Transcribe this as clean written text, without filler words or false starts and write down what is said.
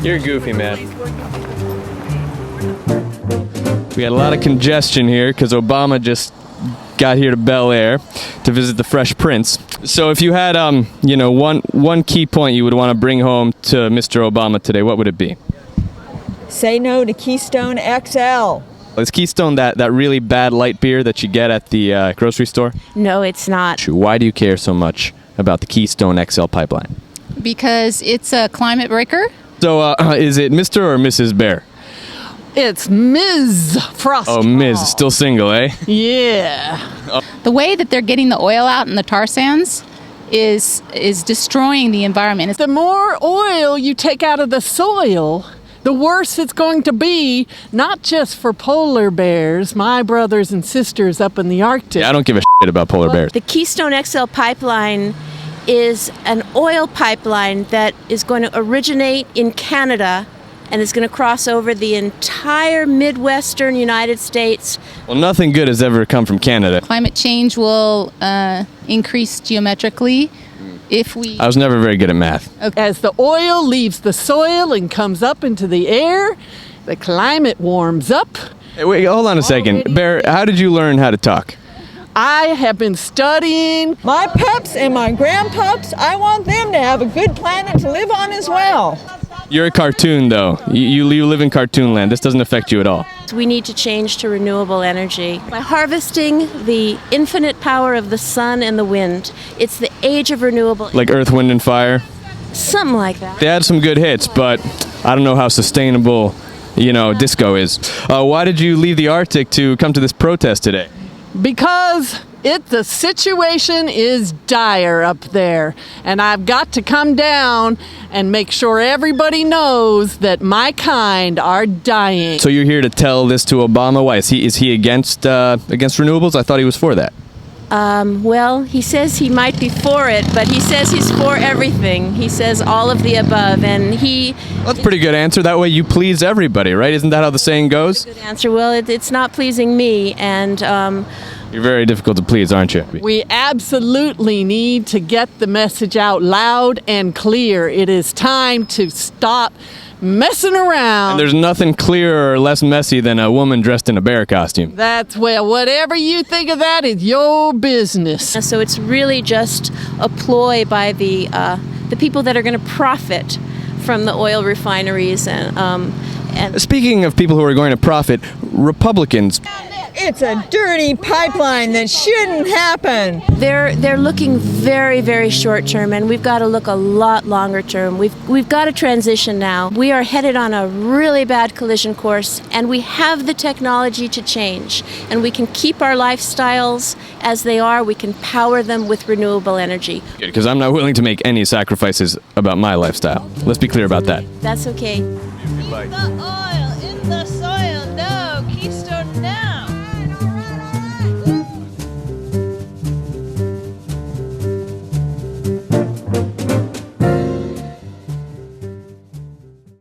You're goofy, man. We had a lot of congestion here because Obama just got here to Bel Air to visit the Fresh Prince. So if you had, one key point you would want to bring home to Mr. Obama today, what would it be? Say no to Keystone XL. Is Keystone that really bad light beer that you get at the grocery store? No, it's not. Why do you care so much about the Keystone XL pipeline? Because it's a climate breaker. So is it Mr. or Mrs. Bear? It's Ms. Frost. Oh, Ms. Still single, eh? Yeah. The way that they're getting the oil out in the tar sands is destroying the environment. The more oil you take out of the soil, the worse it's going to be, not just for polar bears, my brothers and sisters up in the Arctic. Yeah, I don't give a shit about polar bears. The Keystone XL pipeline is an oil pipeline that is going to originate in Canada and is going to cross over the entire Midwestern United States. Well, nothing good has ever come from Canada. Climate change will increase geometrically if we... I was never very good at math. As the oil leaves the soil and comes up into the air, the climate warms up. Hey, wait, hold on a second. Bear, how did you learn how to talk? I have been studying. My pups and my grandpups, I want them to have a good planet to live on as well. You're a cartoon, though. You live in cartoon land. This doesn't affect you at all. We need to change to renewable energy. By harvesting the infinite power of the sun and the wind, it's the age of renewable... Like Earth, Wind, and Fire? Something like that. They had some good hits, but I don't know how sustainable, disco is. Why did you leave the Arctic to come to this protest today? Because the situation is dire up there, and I've got to come down and make sure everybody knows that my kind are dying. So you're here to tell this to Obama? Why is he against renewables? I thought he was for that. Well, he says he might be for it, but he says he's for everything. He says all of the above, and That's a pretty good answer. That way you please everybody, right? Isn't that how the saying goes? Good answer. Well, it's not pleasing me, and You're very difficult to please, aren't you? We absolutely need to get the message out loud and clear. It is time to stop messing around. And there's nothing clearer or less messy than a woman dressed in a bear costume. Whatever you think of that is your business. so it's really just a ploy by the people that are going to profit from the oil refineries and Speaking of people who are going to profit, Republicans. It's a dirty pipeline that shouldn't happen. They're looking very, very short term, and we've got to look a lot longer term. We've got to transition now. We are headed on a really bad collision course, and we have the technology to change. And we can keep our lifestyles as they are. We can power them with renewable energy. Because I'm not willing to make any sacrifices about my lifestyle. Let's be clear about that. That's okay. Bye.